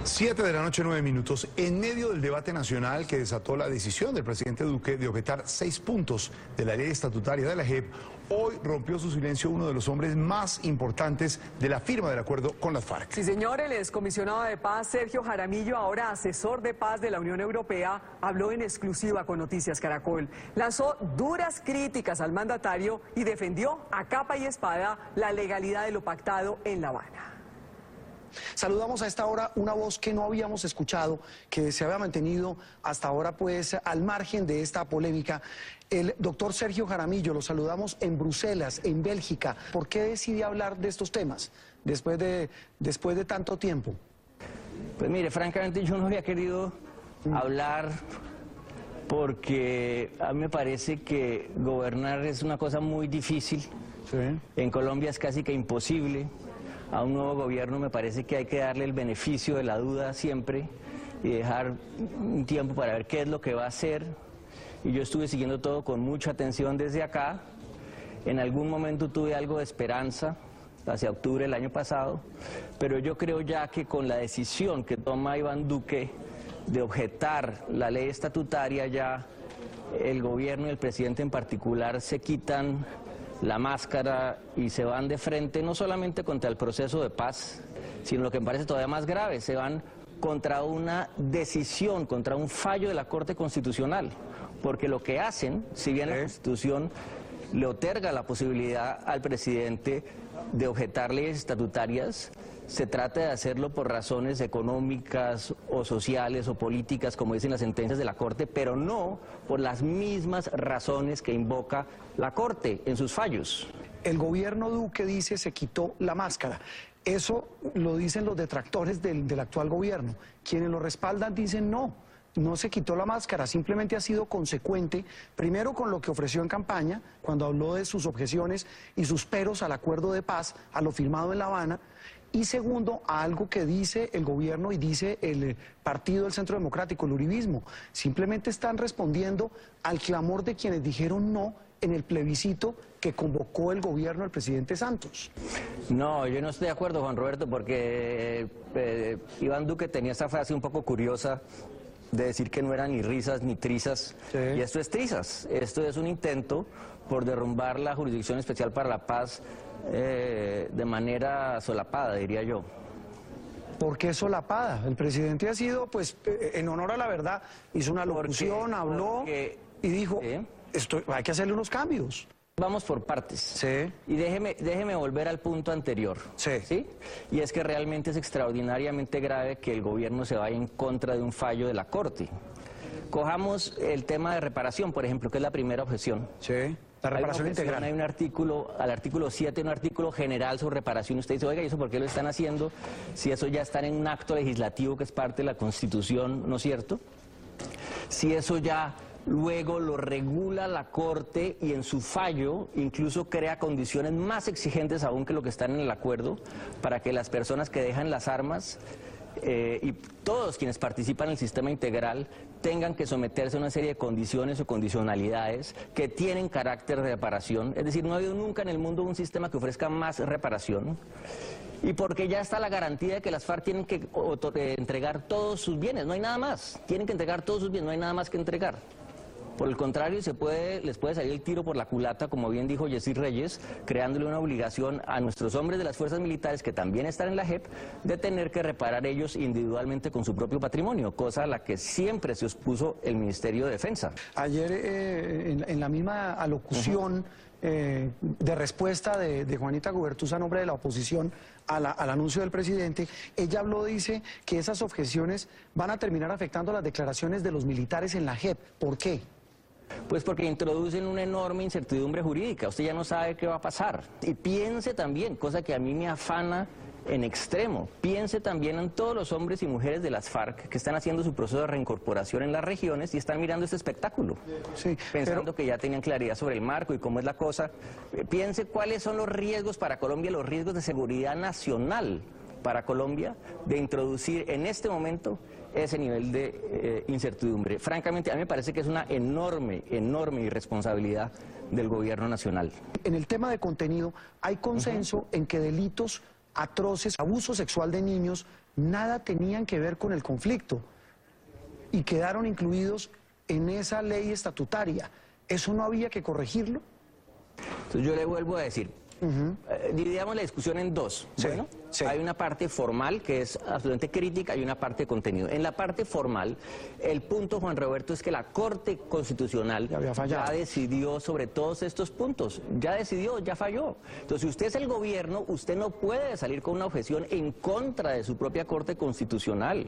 7 de la noche, 9 minutos. En medio del debate nacional que desató la decisión del presidente Duque de objetar 6 puntos de la ley estatutaria de la JEP, hoy rompió su silencio uno de los hombres más importantes de la firma del acuerdo con las FARC. Sí, señor, el excomisionado de paz Sergio Jaramillo, ahora asesor de paz de la Unión Europea, habló en exclusiva con Noticias Caracol. Lanzó duras críticas al mandatario y defendió a capa y espada la legalidad de lo pactado en La Habana. Saludamos a esta hora una voz que no habíamos escuchado, que se había mantenido hasta ahora pues al margen de esta polémica. El doctor Sergio Jaramillo, lo saludamos en Bruselas, en Bélgica. ¿Por qué decide hablar de estos temas después de tanto tiempo? Pues mire, francamente yo no había querido hablar porque a mí me parece que gobernar es una cosa muy difícil. Sí. En Colombia es casi que imposible. A un nuevo gobierno me parece que hay que darle el beneficio de la duda siempre y dejar un tiempo para ver qué es lo que va a hacer. Y yo estuve siguiendo todo con mucha atención desde acá. En algún momento tuve algo de esperanza, hacia octubre del año pasado, pero yo creo ya que con la decisión que toma Iván Duque de objetar la ley estatutaria, ya el gobierno y el presidente en particular se quitan la máscara y se van de frente no solamente contra el proceso de paz, sino lo que me parece todavía más grave, se van contra una decisión, contra un fallo de la Corte Constitucional, porque lo que hacen, si bien la Constitución le otorga la posibilidad al presidente de objetar leyes estatutarias, se trata de hacerlo por razones económicas o sociales o políticas, como dicen las sentencias de la Corte, pero no por las mismas razones que invoca la Corte en sus fallos. El gobierno Duque dice se quitó la máscara. Eso lo dicen los detractores del actual gobierno. Quienes lo respaldan dicen no se quitó la máscara, simplemente ha sido consecuente, primero con lo que ofreció en campaña, cuando habló de sus objeciones y sus peros al acuerdo de paz, a lo firmado en La Habana, y segundo, a algo que dice el gobierno y dice el partido del Centro Democrático, el uribismo. Simplemente están respondiendo al clamor de quienes dijeron no en el plebiscito que convocó el gobierno del presidente Santos. No, yo no estoy de acuerdo, Juan Roberto, porque Iván Duque tenía esta frase un poco curiosa de decir que no eran ni risas ni trizas, sí. Y esto es trizas, esto es un intento por derrumbar la Jurisdicción Especial para la Paz de manera solapada, diría yo. ¿Por qué solapada? El presidente ha sido, pues, en honor a la verdad, hizo una locución, habló y dijo, hay que hacerle unos cambios. Vamos por partes. Sí. Y déjeme volver al punto anterior. Sí. ¿Sí? Y es que realmente es extraordinariamente grave que el gobierno se vaya en contra de un fallo de la Corte. Cojamos el tema de reparación, por ejemplo, que es la primera objeción. Sí. La reparación integral. Hay un artículo, al artículo 7, un artículo general sobre reparación. Usted dice, oiga, ¿y eso por qué lo están haciendo? Si eso ya está en un acto legislativo que es parte de la Constitución, ¿no es cierto? Si eso ya luego lo regula la Corte y en su fallo incluso crea condiciones más exigentes aún que lo que están en el acuerdo para que las personas que dejan las armas y todos quienes participan en el sistema integral tengan que someterse a una serie de condiciones o condicionalidades que tienen carácter de reparación. Es decir, no ha habido nunca en el mundo un sistema que ofrezca más reparación. Y porque ya está la garantía de que las FARC tienen que entregar todos sus bienes, no hay nada más. Tienen que entregar todos sus bienes, no hay nada más que entregar. Por el contrario, les puede salir el tiro por la culata, como bien dijo Yesir Reyes, creándole una obligación a nuestros hombres de las fuerzas militares, que también están en la JEP, de tener que reparar ellos individualmente con su propio patrimonio, cosa a la que siempre se opuso el Ministerio de Defensa. Ayer, en la misma alocución de respuesta de Juanita Gubertus a nombre de la oposición al anuncio del presidente, ella habló, dice, que esas objeciones van a terminar afectando las declaraciones de los militares en la JEP. ¿Por qué? Pues porque introducen una enorme incertidumbre jurídica, usted ya no sabe qué va a pasar. Y piense también, cosa que a mí me afana en extremo, piense también en todos los hombres y mujeres de las FARC que están haciendo su proceso de reincorporación en las regiones y están mirando este espectáculo, pensando que ya tenían claridad sobre el marco y cómo es la cosa. Piense cuáles son los riesgos para Colombia, los riesgos de seguridad nacional para Colombia de introducir en este momento ese nivel de incertidumbre. Francamente, a mí me parece que es una enorme irresponsabilidad del gobierno nacional. En el tema de contenido, hay consenso en que delitos atroces, abuso sexual de niños, nada tenían que ver con el conflicto y quedaron incluidos en esa ley estatutaria. ¿Eso no había que corregirlo? Entonces yo le vuelvo a decir, dividamos la discusión en dos. Sí, Bueno, sí. hay una parte formal que es absolutamente crítica y una parte de contenido. En la parte formal, el punto, Juan Roberto, es que la Corte Constitucional Ya había fallado. ya decidió sobre todos estos puntos. Ya decidió, ya falló. Entonces, si usted es el gobierno, usted no puede salir con una objeción en contra de su propia Corte Constitucional.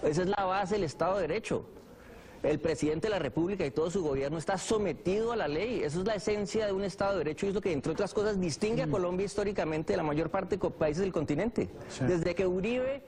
Esa es la base del Estado de Derecho. El presidente de la República y todo su gobierno está sometido a la ley. Eso es la esencia de un Estado de Derecho y es lo que, entre otras cosas, distingue a Colombia históricamente de la mayor parte de países del continente. Sí. Desde que Uribe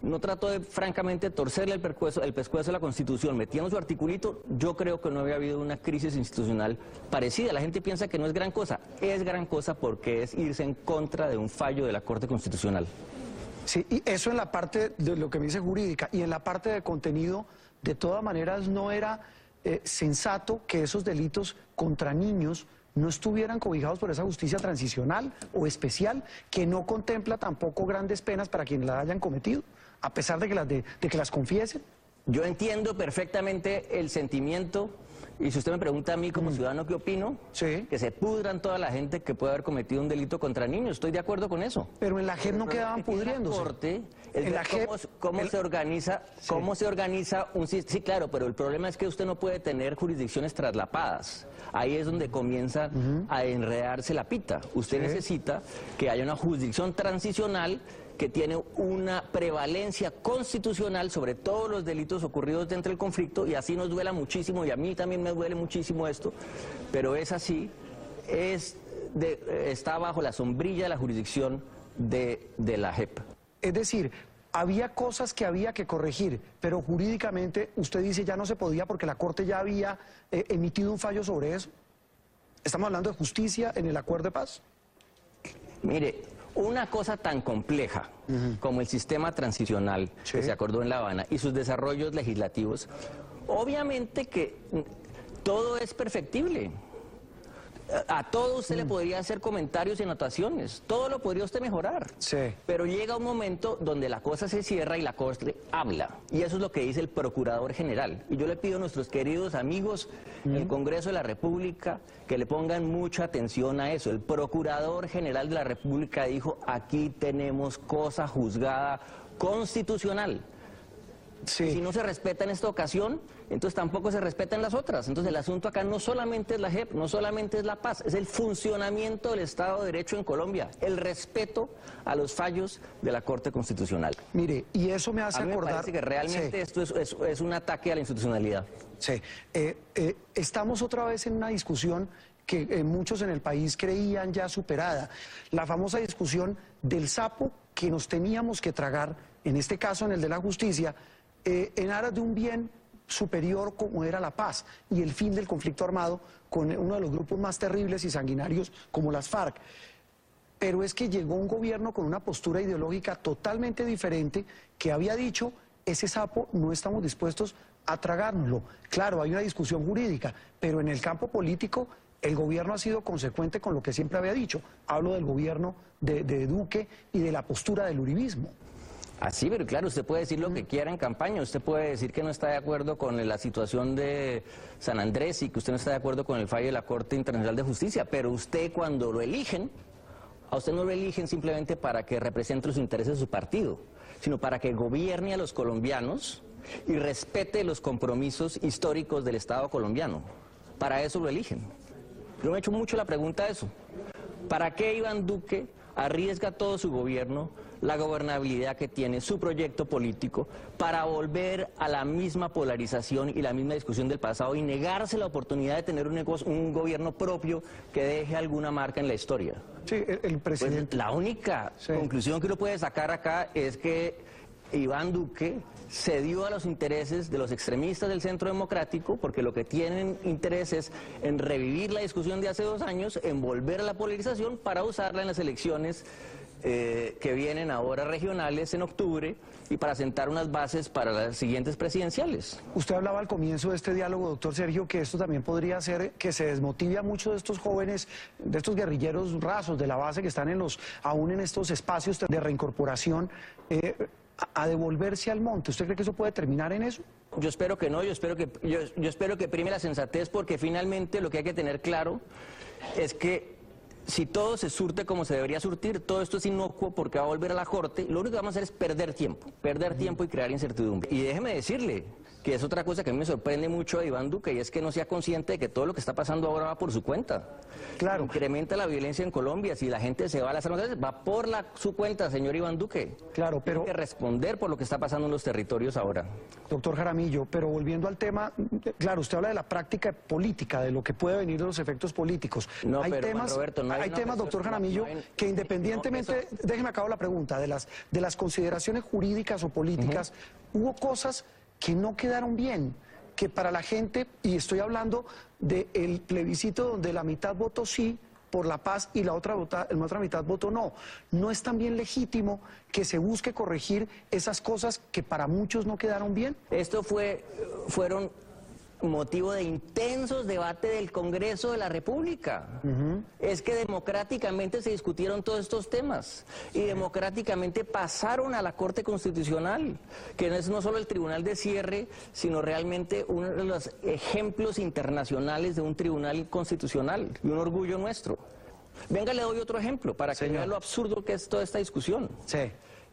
no trató de, francamente, torcerle el pescuezo a la Constitución, metiendo su articulito, yo creo que no había habido una crisis institucional parecida. La gente piensa que no es gran cosa. Es gran cosa porque es irse en contra de un fallo de la Corte Constitucional. Sí, y eso en la parte de lo que me dice jurídica, y en la parte de contenido, de todas maneras no era sensato que esos delitos contra niños no estuvieran cobijados por esa justicia transicional o especial, que no contempla tampoco grandes penas para quienes la hayan cometido, a pesar de que las confiesen. Yo entiendo perfectamente el sentimiento, y si usted me pregunta a mí como ciudadano qué opino, Sí. que se pudran toda la gente que puede haber cometido un delito contra niños. Estoy de acuerdo con eso. Pero en la JEP no quedaban pudriéndose. La Corte, En la JEP, cómo se organiza, cómo se organiza un sí, claro, pero el problema es que usted no puede tener jurisdicciones traslapadas. Ahí es donde comienza a enredarse la pita. Usted Sí. necesita que haya una jurisdicción transicional que tiene una prevalencia constitucional sobre todos los delitos ocurridos dentro del conflicto, y así nos duela muchísimo, y a mí también me duele muchísimo esto, pero es así, está bajo la sombrilla de la jurisdicción de la JEP. Es decir, había cosas que había que corregir, pero jurídicamente usted dice ya no se podía porque la Corte ya había emitido un fallo sobre eso. Estamos hablando de justicia en el acuerdo de paz. Mire, una cosa tan compleja como el sistema transicional Sí. que se acordó en La Habana y sus desarrollos legislativos, obviamente que todo es perfectible. A todo usted le podría hacer comentarios y anotaciones, todo lo podría usted mejorar. Sí. Pero llega un momento donde la cosa se cierra y la Corte habla. Y eso es lo que dice el Procurador General. Y yo le pido a nuestros queridos amigos del Congreso de la República que le pongan mucha atención a eso. El Procurador General de la República dijo, aquí tenemos cosa juzgada constitucional. Sí. Si no se respeta en esta ocasión, entonces tampoco se respeta en las otras. Entonces el asunto acá no solamente es la JEP, no solamente es la paz, es el funcionamiento del Estado de Derecho en Colombia, el respeto a los fallos de la Corte Constitucional. Mire, y eso me hace A mí me acordar... parece que realmente Sí. esto es un ataque a la institucionalidad. Sí, estamos otra vez en una discusión que muchos en el país creían ya superada. La famosa discusión del sapo que nos teníamos que tragar, en este caso en el de la justicia, en aras de un bien superior como era la paz y el fin del conflicto armado con uno de los grupos más terribles y sanguinarios como las FARC. Pero es que llegó un gobierno con una postura ideológica totalmente diferente que había dicho, ese sapo no estamos dispuestos a tragárnoslo. Claro, hay una discusión jurídica, pero en el campo político el gobierno ha sido consecuente con lo que siempre había dicho. Hablo del gobierno de Duque y de la postura del uribismo. Así, pero claro, usted puede decir lo que quiera en campaña, usted puede decir que no está de acuerdo con la situación de San Andrés y que usted no está de acuerdo con el fallo de la Corte Internacional de Justicia, pero usted cuando lo eligen, a usted no lo eligen simplemente para que represente los intereses de su partido, sino para que gobierne a los colombianos y respete los compromisos históricos del Estado colombiano. Para eso lo eligen. Yo me he hecho mucho la pregunta de eso. ¿Para qué Iván Duque arriesga todo su gobierno, la gobernabilidad que tiene, su proyecto político, para volver a la misma polarización y la misma discusión del pasado y negarse la oportunidad de tener un gobierno propio que deje alguna marca en la historia? Sí, el presidente. Pues la única conclusión que uno puede sacar acá es que Iván Duque cedió a los intereses de los extremistas del Centro Democrático, porque lo que tienen interés es en revivir la discusión de hace 2 años, en volver a la polarización para usarla en las elecciones que vienen ahora regionales en octubre y para sentar unas bases para las siguientes presidenciales. Usted hablaba al comienzo de este diálogo, doctor Sergio, que esto también podría hacer que se desmotive a muchos de estos jóvenes, de estos guerrilleros rasos de la base que están aún en estos espacios de reincorporación, a devolverse al monte. ¿Usted cree que eso puede terminar en eso? Yo espero que no, yo espero que prime la sensatez, porque finalmente lo que hay que tener claro es que si todo se surte como se debería surtir, todo esto es inocuo porque va a volver a la corte. Lo único que vamos a hacer es perder tiempo y crear incertidumbre. Y déjeme decirle que es otra cosa que a mí me sorprende mucho de Iván Duque, y es que no sea consciente de que todo lo que está pasando ahora va por su cuenta. Claro. Incrementa la violencia en Colombia. Si la gente se va a las armas, va por su cuenta, señor Iván Duque. Claro, pero tiene que responder por lo que está pasando en los territorios ahora. Doctor Jaramillo, pero volviendo al tema, claro, usted habla de la práctica política, de lo que puede venir de los efectos políticos. No, hay pero, temas, Juan Roberto, no hay temas, doctor Jaramillo, que independientemente, déjeme acabar la pregunta, de las consideraciones jurídicas o políticas, hubo cosas que no quedaron bien, que para la gente, y estoy hablando del plebiscito donde la mitad votó sí por la paz y la otra mitad votó no. No es también legítimo que se busque corregir esas cosas que para muchos no quedaron bien. Esto fueron motivo de intensos debates del Congreso de la República. Es que democráticamente se discutieron todos estos temas y democráticamente pasaron a la Corte Constitucional, que no es no solo el tribunal de cierre, sino realmente uno de los ejemplos internacionales de un tribunal constitucional y un orgullo nuestro. Venga, le doy otro ejemplo para que vea lo absurdo que es toda esta discusión. Sí.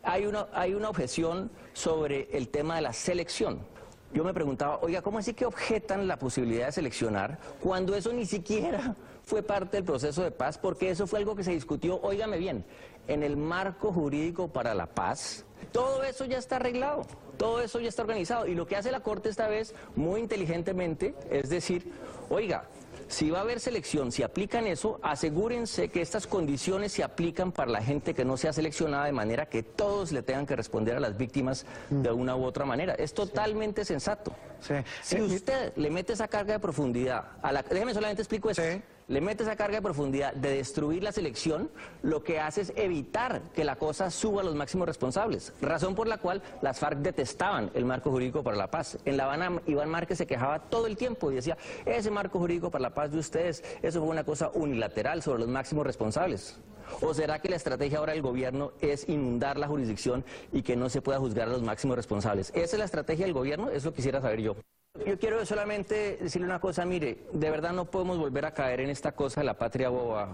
Hay una objeción sobre el tema de la selección. Yo me preguntaba, oiga, ¿cómo así que objetan la posibilidad de seleccionar cuando eso ni siquiera fue parte del proceso de paz? Porque eso fue algo que se discutió, óigame bien, en el marco jurídico para la paz. Todo eso ya está arreglado, todo eso ya está organizado. Y lo que hace la Corte esta vez, muy inteligentemente, es decir, oiga, si va a haber selección, si aplican eso, asegúrense que estas condiciones se aplican para la gente que no sea seleccionada, de manera que todos le tengan que responder a las víctimas de una u otra manera. Es totalmente sensato. Sí. Si usted le mete esa carga de profundidad, déjeme solamente explico eso. Sí. Le mete esa carga de profundidad de destruir la selección, lo que hace es evitar que la cosa suba a los máximos responsables. Razón por la cual las FARC detestaban el marco jurídico para la paz. En La Habana, Iván Márquez se quejaba todo el tiempo y decía, ese marco jurídico para la paz de ustedes, eso fue una cosa unilateral sobre los máximos responsables. ¿O será que la estrategia ahora del gobierno es inundar la jurisdicción y que no se pueda juzgar a los máximos responsables? ¿Esa es la estrategia del gobierno? Eso quisiera saber yo. Yo quiero solamente decirle una cosa, mire, de verdad no podemos volver a caer en esta cosa de la patria boba,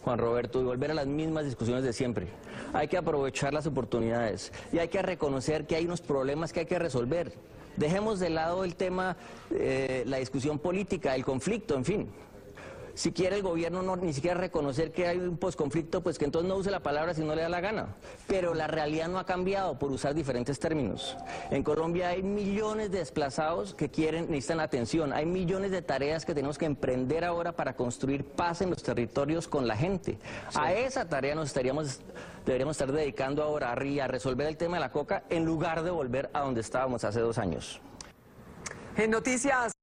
Juan Roberto, y volver a las mismas discusiones de siempre. Hay que aprovechar las oportunidades y hay que reconocer que hay unos problemas que hay que resolver. Dejemos de lado el tema, la discusión política, el conflicto, en fin. Si quiere el gobierno ni siquiera reconocer que hay un posconflicto, pues que entonces no use la palabra si no le da la gana. Pero la realidad no ha cambiado por usar diferentes términos. En Colombia hay millones de desplazados que necesitan atención. Hay millones de tareas que tenemos que emprender ahora para construir paz en los territorios con la gente. Sí. A esa tarea deberíamos estar dedicando ahora a resolver el tema de la coca en lugar de volver a donde estábamos hace 2 años. En noticias